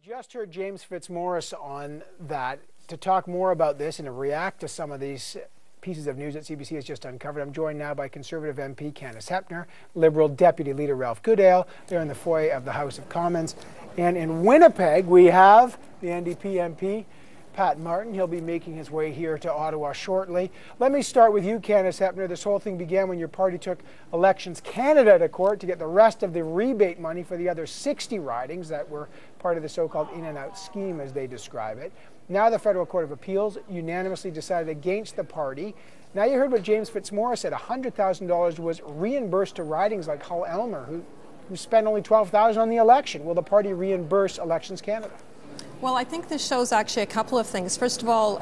Just heard James Fitzmaurice on that. To talk more about this and to react to some of these pieces of news that CBC has just uncovered, I'm joined now by Conservative MP Candice Hoeppner, Liberal Deputy Leader Ralph Goodale. They're in the foyer of the House of Commons. And in Winnipeg, we have the NDP MP, Pat Martin. He'll be making his way here to Ottawa shortly. Let me start with you, Candice Hoeppner. This whole thing began when your party took Elections Canada to court to get the rest of the rebate money for the other 60 ridings that were part of the so-called in-and-out scheme, as they describe it. Now the Federal Court of Appeals unanimously decided against the party. Now you heard what James Fitzmaurice said. $100,000 was reimbursed to ridings like Hull-Elmer, who spent only $12,000 on the election. Will the party reimburse Elections Canada? Well, I think this shows actually a couple of things. First of all,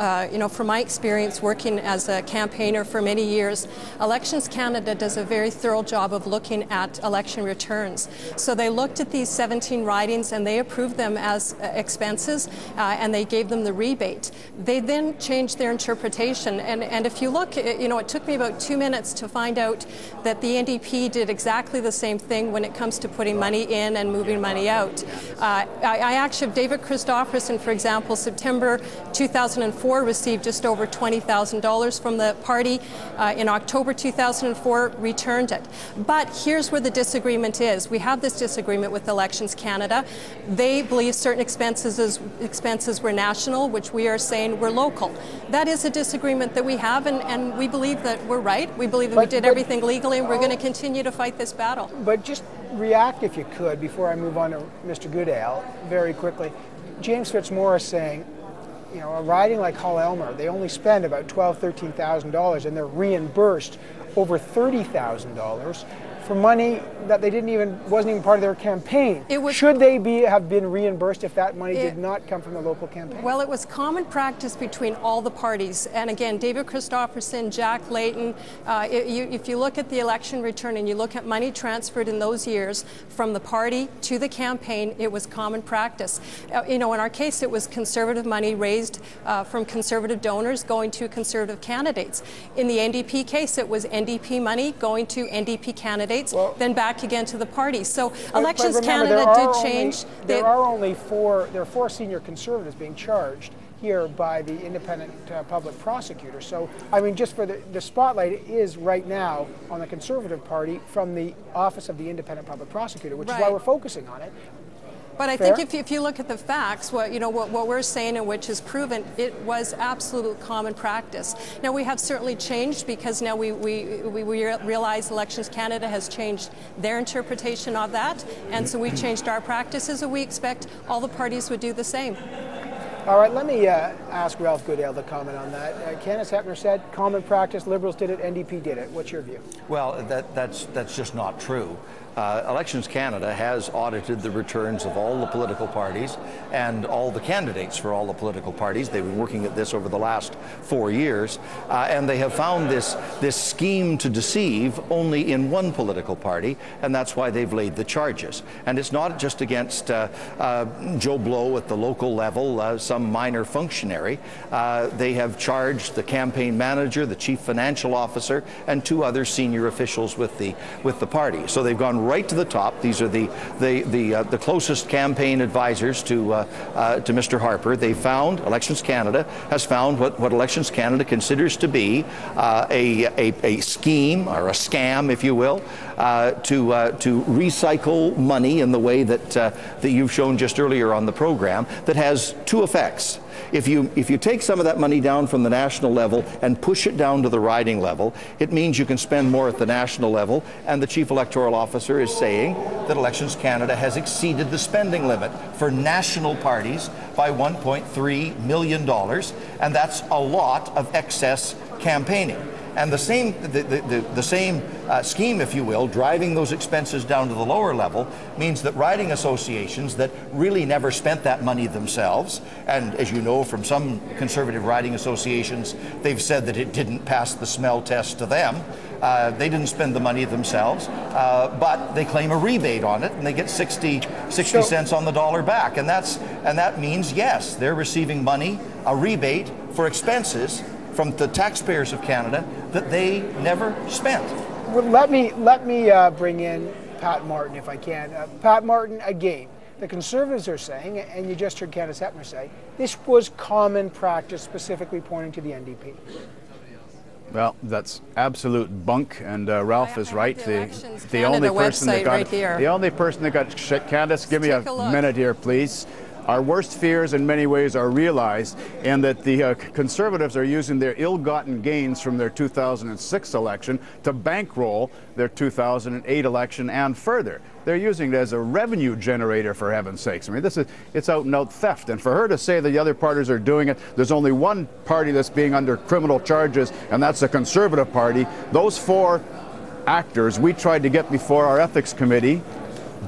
from my experience working as a campaigner for many years, Elections Canada does a very thorough job of looking at election returns. So they looked at these 17 ridings and they approved them as expenses and they gave them the rebate. They then changed their interpretation. And if you look, it took me about 2 minutes to find out that the NDP did exactly the same thing when it comes to putting money in and moving money out. I actually, David Christopherson, for example, September 2004 received just over $20,000 from the party. In October 2004, returned it. But here's where the disagreement is. We have this disagreement with Elections Canada. They believe certain expenses were national, which we are saying were local. That is a disagreement that we have, and we believe that we're right. We believe that we did everything legally, and we're going to continue to fight this battle. But just react, if you could, before I move on to Mr. Goodale, very quickly. James Fitzmaurice saying, a riding like Hull-Elmer, they only spend about $12,000, $13,000, and they're reimbursed over $30,000 for money that wasn't even part of their campaign. Should they have been reimbursed if that money did not come from the local campaign? Well, it was common practice between all the parties. And again, David Christopherson, Jack Layton, if you look at the election return and you look at money transferred in those years from the party to the campaign, it was common practice. In our case, it was Conservative money raised from Conservative donors going to Conservative candidates. In the NDP case, it was NDP money going to NDP candidates, then back again to the party. So Elections Canada did change. There are 4 senior Conservatives being charged here by the independent public prosecutor. So, just for the spotlight is right now on the Conservative Party from the Office of the Independent Public Prosecutor, which is why we're focusing on it. But I think if you look at the facts, what we're saying, and which is proven, it was absolute common practice. Now we have certainly changed because now we realize Elections Canada has changed their interpretation of that, and so we changed our practices, and we expect all the parties would do the same. All right, let me ask Ralph Goodale to comment on that. Candice Hoeppner said common practice, Liberals did it, NDP did it. What's your view? Well, that's just not true. Elections Canada has audited the returns of all the political parties and all the candidates for all the political parties. They've been working at this over the last 4 years, and they have found this scheme to deceive only in one political party, and that's why they've laid the charges. And it's not just against Joe Blow at the local level, some minor functionary. They have charged the campaign manager, the chief financial officer, and 2 other senior officials with the party. So they've gone right to the top. These are the closest campaign advisors to Mr. Harper. They found, Elections Canada has found what Elections Canada considers to be a scheme or a scam, if you will, to recycle money in the way that you've shown just earlier on the program, that has 2 effects. If you take some of that money down from the national level and push it down to the riding level, it means you can spend more at the national level, and the Chief Electoral Officer is saying that Elections Canada has exceeded the spending limit for national parties by $1.3 million, and that's a lot of excess campaigning. And the same scheme, if you will, driving those expenses down to the lower level, means that riding associations that really never spent that money themselves, and as you know from some Conservative riding associations, they've said that it didn't pass the smell test to them. They didn't spend the money themselves, but they claim a rebate on it, and they get 60 cents on the dollar back. And that means, yes, they're receiving money, a rebate for expenses from the taxpayers of Canada that they never spent. Well, let me bring in Pat Martin, if I can. Pat Martin, again, The Conservatives are saying, and you just heard Candice Hoeppner say, this was common practice, specifically pointing to the NDP. Well, that's absolute bunk, and Ralph is right. The only person that got Candice, give me a minute here, please. Our worst fears in many ways are realized, and that the Conservatives are using their ill-gotten gains from their 2006 election to bankroll their 2008 election and further. They're using it as a revenue generator, for heaven's sakes. I mean, it's out and out theft. And for her to say that the other parties are doing it, there's only one party that's being under criminal charges, and that's the Conservative Party. Those four actors we tried to get before our ethics committee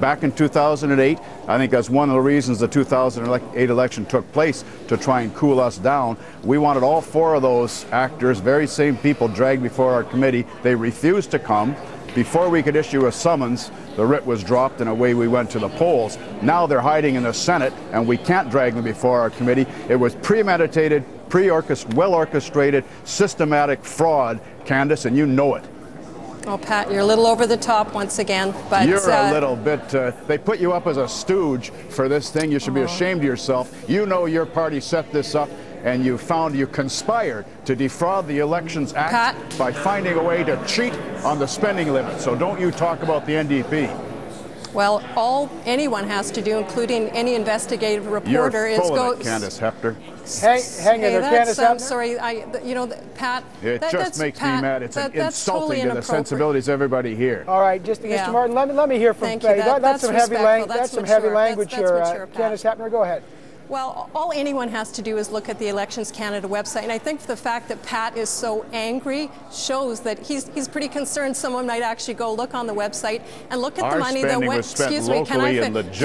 back in 2008. I think that's one of the reasons the 2008 election took place, to try and cool us down. We wanted all four of those actors, very same people, dragged before our committee. They refused to come. Before we could issue a summons, the writ was dropped and away we went to the polls. Now they're hiding in the Senate and we can't drag them before our committee. It was premeditated, well-orchestrated, systematic fraud, Candice, and you know it. Oh, Pat, you're a little over the top once again. But you're a little bit, they put you up as a stooge for this thing. You should be ashamed of yourself. You know your party set this up, and you conspired to defraud the Elections Act by finding a way to cheat on the spending limit. So don't you talk about the NDP. Well, all anyone has to do, including any investigative reporter, is go. Candice Hoeppner. Hang in there, Candice Hoeppner. I'm sorry, Pat. It just makes me mad. It's insulting totally to the sensibilities of everybody here. All right, just Mr. Martin, let me hear from. That's some heavy language here. Candice Hoeppner, go ahead. Well, all anyone has to do is look at the Elections Canada website, and I think the fact that Pat is so angry shows that he's pretty concerned someone might actually go look on the website and look at the money that went. Excuse me, can I finish?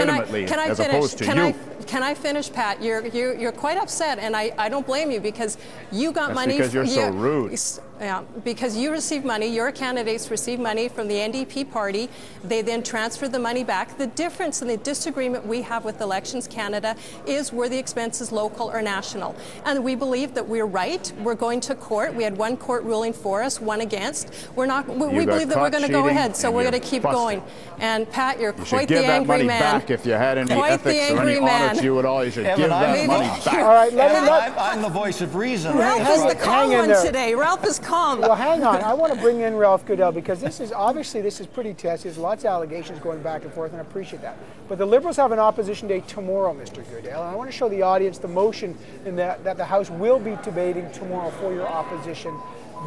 Can I finish, Pat? You're quite upset, and I don't blame you, because you got money. Because you're so rude. Yeah, because you receive money, your candidates receive money from the NDP party. They then transfer the money back. The difference and the disagreement we have with Elections Canada is were the expenses local or national. And we believe that we're right. We're going to court. We had one court ruling for us, one against. We believe that we're going to go ahead, so we're going to keep going. And Pat, you're quite the angry man. You should give that money back if you had any ethics or any honor to you at all. You should give that money back. All right, I'm the voice of reason. Ralph is the calm one today. Ralph is calm. Well, hang on. I want to bring in Ralph Goodell, because this is pretty testy. There's lots of allegations going back and forth, and I appreciate that. But the Liberals have an opposition day tomorrow, Mr. Goodell, and I want to show the audience the motion that the House will be debating tomorrow for your opposition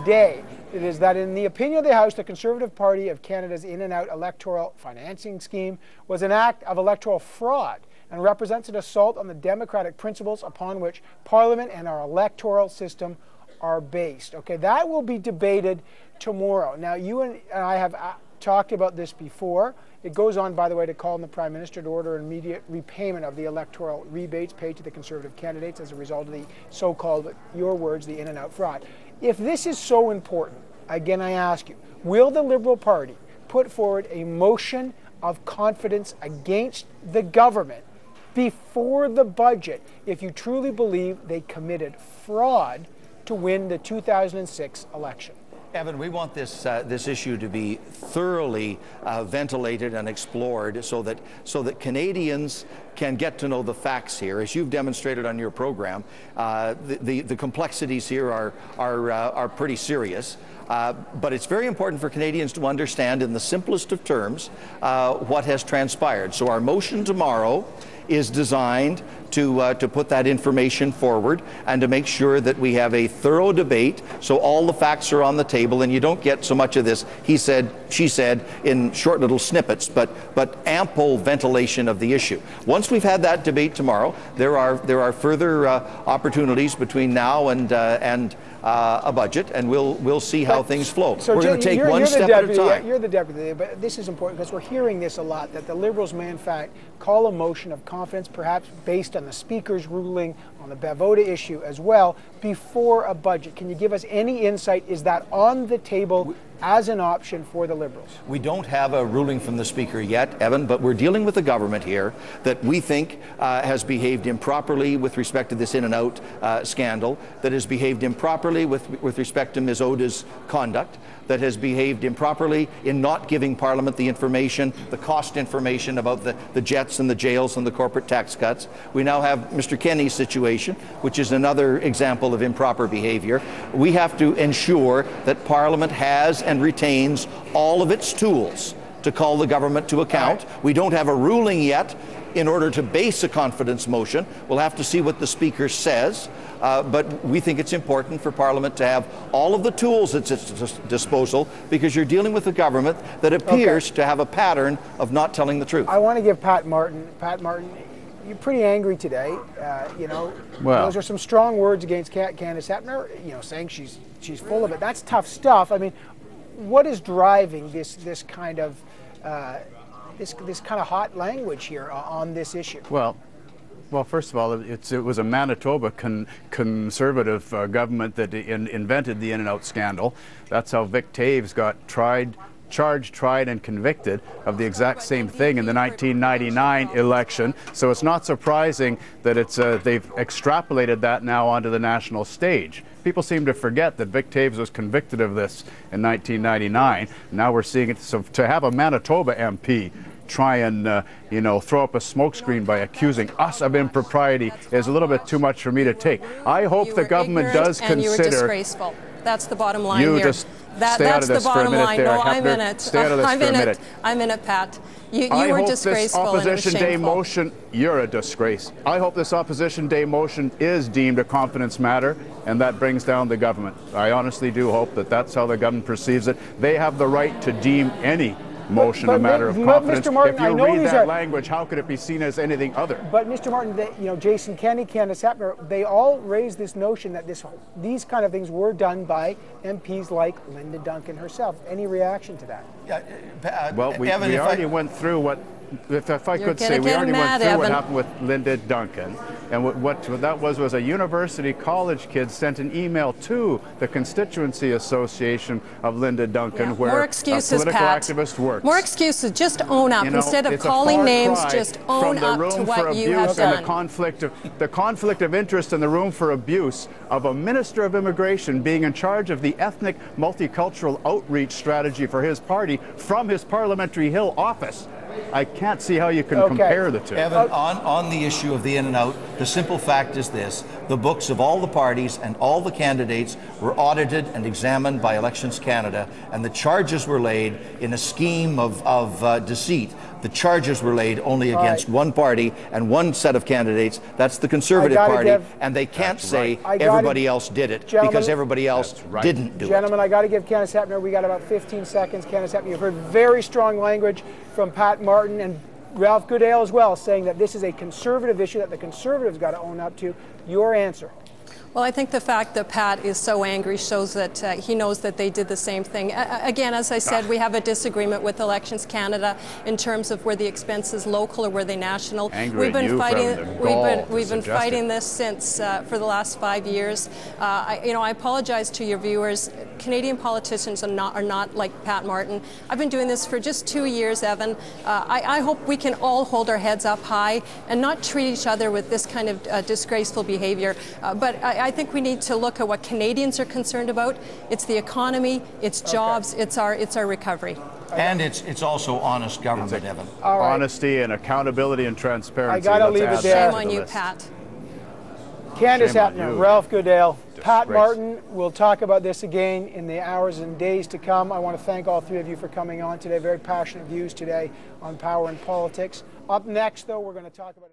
day. It is that, in the opinion of the House, the Conservative Party of Canada's in-and-out electoral financing scheme was an act of electoral fraud and represents an assault on the democratic principles upon which Parliament and our electoral system are based. Okay, that will be debated tomorrow. Now, you and I have talked about this before. It goes on, by the way, to call on the Prime Minister to order immediate repayment of the electoral rebates paid to the Conservative candidates as a result of the so-called, your words, the in-and-out fraud. If this is so important, again, I ask you, will the Liberal Party put forward a motion of confidence against the government before the budget if you truly believe they committed fraud to win the 2006 election? Evan, we want this issue to be thoroughly ventilated and explored so that Canadians can get to know the facts here. As you've demonstrated on your program, the complexities here are pretty serious. But it's very important for Canadians to understand in the simplest of terms what has transpired. So our motion tomorrow is designed to put that information forward and to make sure that we have a thorough debate so all the facts are on the table and you don't get so much of this he said, she said in short little snippets, but ample ventilation of the issue. Once we've had that debate tomorrow, there are further opportunities between now and a budget, and we'll see how things flow. So we're going to take one step at a time. You're the deputy, but this is important because we're hearing this a lot, that the Liberals may in fact call a motion of confidence, perhaps based on the Speaker's ruling on the Bavoda issue as well, before a budget. Can you give us any insight? Is that on the table as an option for the Liberals? We don't have a ruling from the Speaker yet, Evan, but we're dealing with a government here that we think has behaved improperly with respect to this in-and-out scandal, that has behaved improperly with respect to Ms. Oda's conduct, that has behaved improperly in not giving Parliament the information, the cost information about the jets and the jails and the corporate tax cuts. We now have Mr. Kenny's situation, which is another example of improper behavior. We have to ensure that Parliament has and retains all of its tools to call the government to account. We don't have a ruling yet in order to base a confidence motion. We'll have to see what the Speaker says. But we think it's important for Parliament to have all of the tools at its disposal, because you're dealing with a government that appears to have a pattern of not telling the truth. I want to give Pat Martin, you're pretty angry today. You know, those are some strong words against Candice Hoeppner, you know, saying she's full of it. That's tough stuff. I mean, what is driving this kind of hot language here on this issue? Well, first of all, it was a Manitoba conservative government that invented the in-and-out scandal. That's how Vic Taves got charged, tried, and convicted of the exact same thing in the 1999 election. So it's not surprising that they've extrapolated that now onto the national stage. People seem to forget that Vic Taves was convicted of this in 1999. Now we're seeing it. So to have a Manitoba MP try and throw up a smokescreen by accusing us of impropriety is a little bit too much for me to take. I hope the government does consider. You were disgraceful. That's the bottom line here. Just stay out of this for a minute there, No, I'm in it. Stay out of this for a minute. I'm in it, Pat. You I were hope disgraceful this Opposition and Day shameful. motion, you're a disgrace. I hope this Opposition Day motion is deemed a confidence matter, and that brings down the government. I honestly do hope that that's how the government perceives it. They have the right to deem any motion a matter of confidence. Mr. Martin, if you read that language, how could it be seen as anything other? But Mr. Martin, Jason Kenney, Candice Hoeppner, they all raised this notion that these kind of things were done by MPs like Linda Duncan herself. Any reaction to that? Well, we Evan, already went through what, if I could say, we already went through what happened with Linda Duncan. And what that was a university college kid sent an email to the constituency association of Linda Duncan, where more excuses, a political Pat. activist works. More excuses. Just own up. Instead of calling names, just own up to what you have done. And the conflict of interest in the room for abuse of a minister of immigration being in charge of the ethnic multicultural outreach strategy for his party from his Parliamentary Hill office. I can't see how you can compare the two. Evan, on the issue of the in-and-out, the simple fact is this: the books of all the parties and all the candidates were audited and examined by Elections Canada, and the charges were laid in a scheme of deceit. The charges were laid only against one party and one set of candidates. That's the Conservative Party, and they can't say everybody else did it, because everybody else didn't do it. Gentlemen, I got to give Candice Hoeppner, we got about 15 seconds. Candice Hoeppner, you've heard very strong language from Pat Martin and Ralph Goodale as well, saying that this is a Conservative issue that the Conservatives got to own up to. Your answer? Well, I think the fact that Pat is so angry shows that he knows that they did the same thing. Again, as I said, we have a disagreement with Elections Canada in terms of were the expenses local or were they national. We've been fighting this since for the last 5 years. I apologize to your viewers. Canadian politicians are not like Pat Martin. I've been doing this for just 2 years, Evan. I hope we can all hold our heads up high and not treat each other with this kind of disgraceful behavior. But I think we need to look at what Canadians are concerned about. It's the economy, it's jobs, it's our recovery. And it's also honest government, Evan. Honesty and accountability and transparency. I got to leave it there. Shame on you, Pat. Candice Hoeppner, Ralph Goodale, Pat Martin. We'll talk about this again in the hours and days to come. I want to thank all three of you for coming on today. Very passionate views today on power and politics. Up next, though, we're going to talk about